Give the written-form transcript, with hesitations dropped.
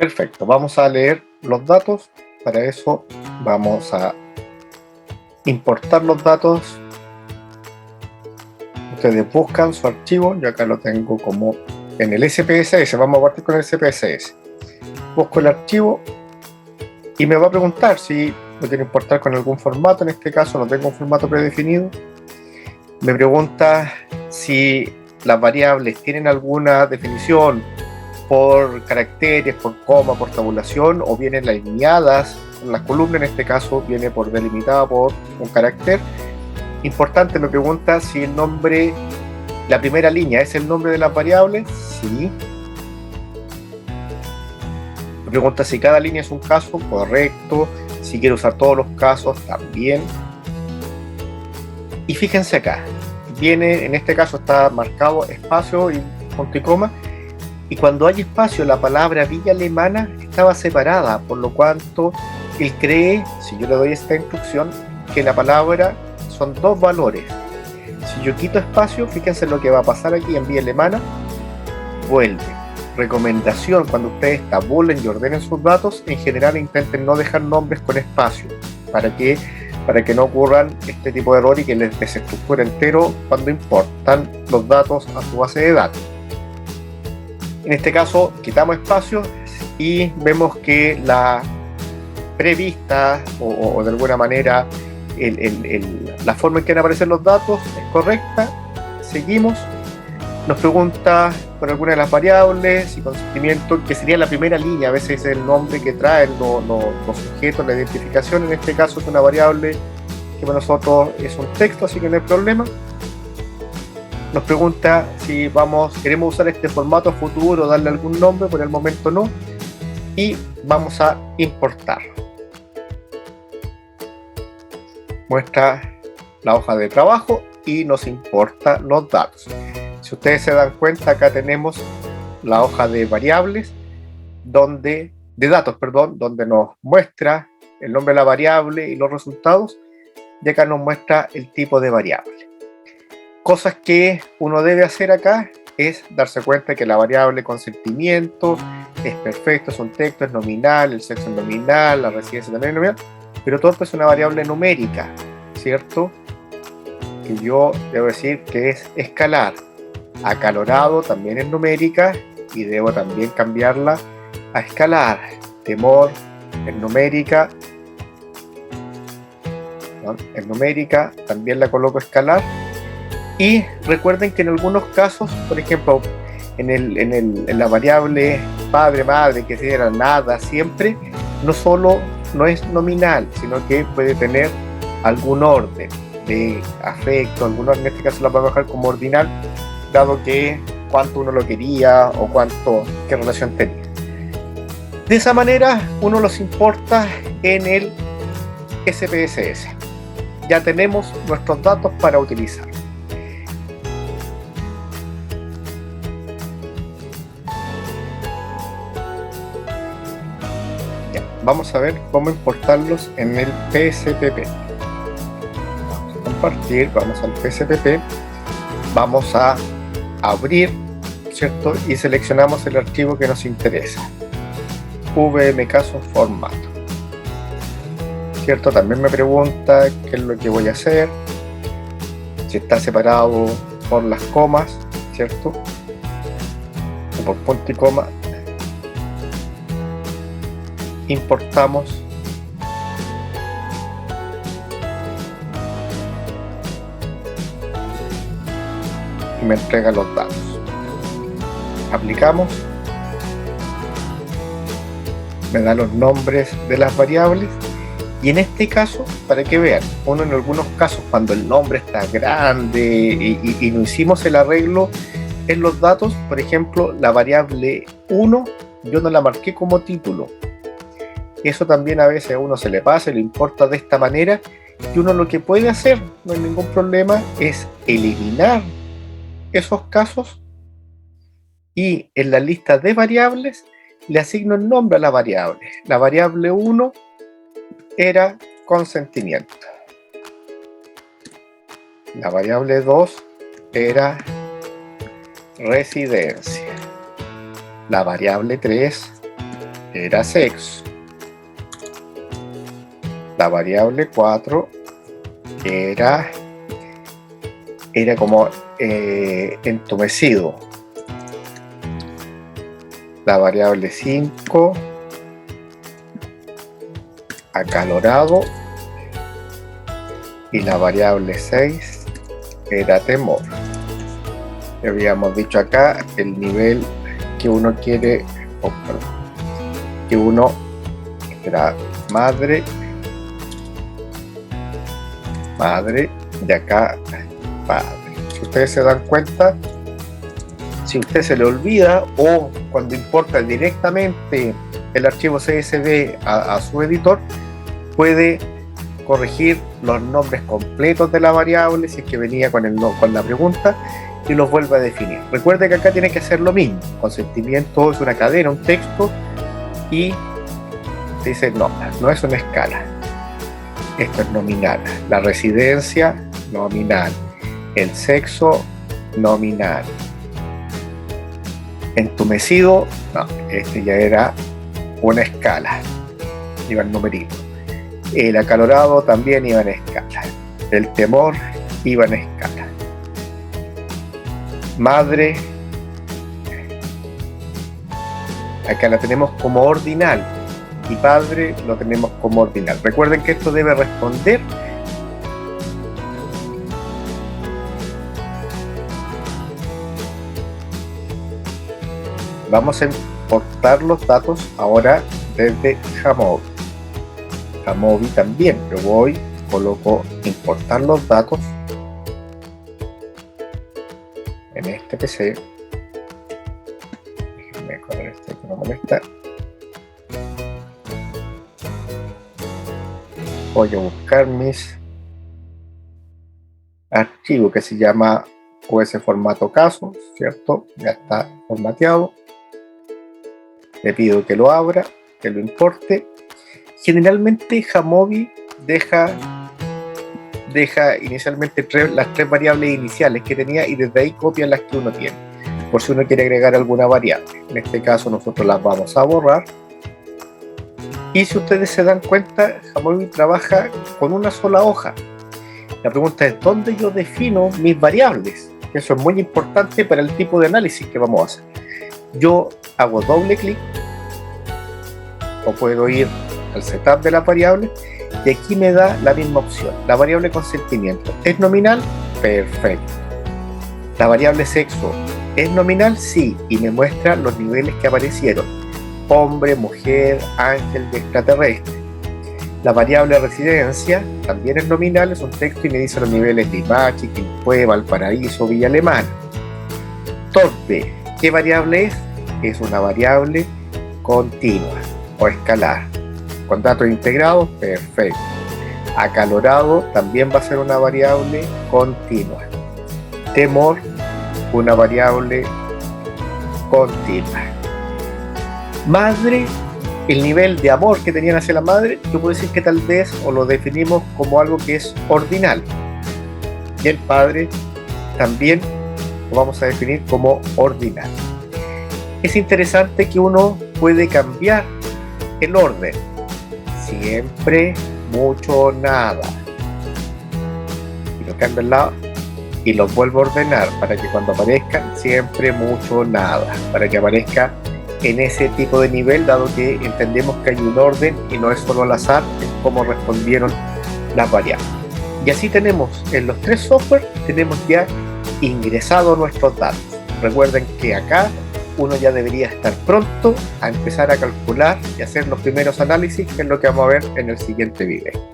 Perfecto, vamos a leer los datos. Para eso vamos a importar los datos. Ustedes buscan su archivo, yo acá lo tengo como en el SPSS. Vamos a partir con el SPSS. Busco el archivo y me va a preguntar si lo quiero importar con algún formato. En este caso no tengo un formato predefinido. Me pregunta si las variables tienen alguna definición por caracteres, por coma, por tabulación, o vienen alineadas en las columnas. En este caso viene por delimitada por un carácter. Importante, me pregunta si el nombre, la primera línea es el nombre de las variables. Sí. Me pregunta si cada línea es un caso. Correcto. Si quiero usar todos los casos, también. Y fíjense acá, viene, en este caso está marcado espacio y punto y coma, y cuando hay espacio la palabra villa alemana estaba separada, por lo cuanto él cree, si yo le doy esta instrucción, que la palabra son dos valores. Si yo quito espacio, fíjense lo que va a pasar aquí en villa alemana, vuelve. Recomendación: cuando ustedes tabulen y ordenen sus datos, en general intenten no dejar nombres con espacio, para que no ocurran este tipo de error y que les desestructure entero cuando importan los datos a su base de datos. En este caso quitamos espacio y vemos que la prevista o de alguna manera la forma en que van a aparecer los datos es correcta. Seguimos. Nos pregunta por alguna de las variables y consentimiento, que sería la primera línea. A veces es el nombre que traen los sujetos, la identificación. En este caso es una variable que para nosotros es un texto, así que no hay problema. Nos pregunta si queremos usar este formato futuro, darle algún nombre. Por el momento no. Y vamos a importar. Muestra la hoja de trabajo y nos importa los datos. Si ustedes se dan cuenta, acá tenemos la hoja de variables, de datos, donde nos muestra el nombre de la variable y los resultados, y acá nos muestra el tipo de variable. Cosas que uno debe hacer acá es darse cuenta que la variable consentimiento es perfecto, es un texto, es nominal, el sexo es nominal, la residencia también es nominal, pero todo esto es una variable numérica, ¿cierto? Que yo debo decir que es escalar. Acalorado también es numérica y debo también cambiarla a escalar. Temor es numérica. ¿No? En numérica también la coloco escalar. Y recuerden que en algunos casos, por ejemplo, en la variable padre, madre, que sea nada, siempre, no es nominal, sino que puede tener algún orden de afecto, algún orden. En este caso la voy a bajar como ordinal, dado que cuánto uno lo quería o qué relación tenía. De esa manera uno los importa en el SPSS. Ya tenemos nuestros datos para utilizar. Ya, vamos a ver cómo importarlos en el PSPP. Vamos a compartir, vamos al PSPP, vamos a abrir, ¿cierto? Y seleccionamos el archivo que nos interesa. VMcaso formato, ¿cierto? También me pregunta qué es lo que voy a hacer, si está separado por las comas, ¿cierto? O por punto y coma. Importamos. Y me entrega los datos. Aplicamos. Me da los nombres de las variables. Y en este caso, para que vean, uno en algunos casos, cuando el nombre está grande y no hicimos el arreglo en los datos, por ejemplo, la variable 1, yo no la marqué como título. Eso también a veces a uno se le pasa y lo importa de esta manera. Y uno lo que puede hacer, no hay ningún problema, es eliminar esos casos y en la lista de variables le asigno el nombre a la variable. La variable 1 era consentimiento. La variable 2 era residencia. La variable 3 era sexo. La variable 4 era como entumecido. La variable 5, acalorado. Y la variable 6 era temor. Habíamos dicho acá el nivel que uno quiere, que uno era madre, y acá padre. Si ustedes se dan cuenta, si usted se le olvida o cuando importa directamente el archivo CSV a su editor, puede corregir los nombres completos de la variable si es que venía con la pregunta y los vuelve a definir. Recuerde que acá tiene que hacer lo mismo. Consentimiento es una cadena, un texto, y dice no es una escala. Esto es nominal. La residencia, nominal. El sexo, nominal. Entumecido, no, este ya era una escala. Iba en numerito. El acalorado también iba en escala. El temor iba en escala. Madre, acá la tenemos como ordinal. Y padre lo tenemos como ordinal. Recuerden que esto debe responder vamos a importar los datos ahora desde Jamovi. Jamovi también, yo coloco importar los datos en este PC. Déjenme correr este que no molesta. Voy a buscar mis archivos que se llama US formato caso, ¿cierto? Ya está formateado. Le pido que lo abra, que lo importe. Generalmente Jamovi deja inicialmente las tres variables iniciales que tenía y desde ahí copia las que uno tiene, por si uno quiere agregar alguna variable. En este caso nosotros las vamos a borrar. Y si ustedes se dan cuenta, Jamovi trabaja con una sola hoja. La pregunta es, ¿dónde yo defino mis variables? Eso es muy importante para el tipo de análisis que vamos a hacer. Yo hago doble clic, o puedo ir al setup de la variable, y aquí me da la misma opción. La variable consentimiento, ¿es nominal? Perfecto. La variable sexo, ¿es nominal? Sí, y me muestra los niveles que aparecieron. Hombre, mujer, ángel y extraterrestre. La variable residencia también es nominal, es un texto y me dice los niveles de Limache, Quilpué, Valparaíso, Villa Alemana. Torpe, ¿qué variable es? Es una variable continua o escalar. Con datos integrados, perfecto. Acalorado también va a ser una variable continua. Temor, una variable continua. Madre, el nivel de amor que tenían hacia la madre, yo puedo decir que tal vez o lo definimos como algo que es ordinal. Y el padre también lo vamos a definir como ordinal. Es interesante que uno puede cambiar el orden. Siempre, mucho, nada. Y lo cambio al lado y los vuelvo a ordenar para que cuando aparezcan siempre, mucho, nada. Para que aparezca en ese tipo de nivel, dado que entendemos que hay un orden y no es solo al azar en cómo respondieron las variables. Y así tenemos en los tres software, tenemos ya ingresado nuestros datos. Recuerden que acá uno ya debería estar pronto a empezar a calcular y hacer los primeros análisis, que es lo que vamos a ver en el siguiente video.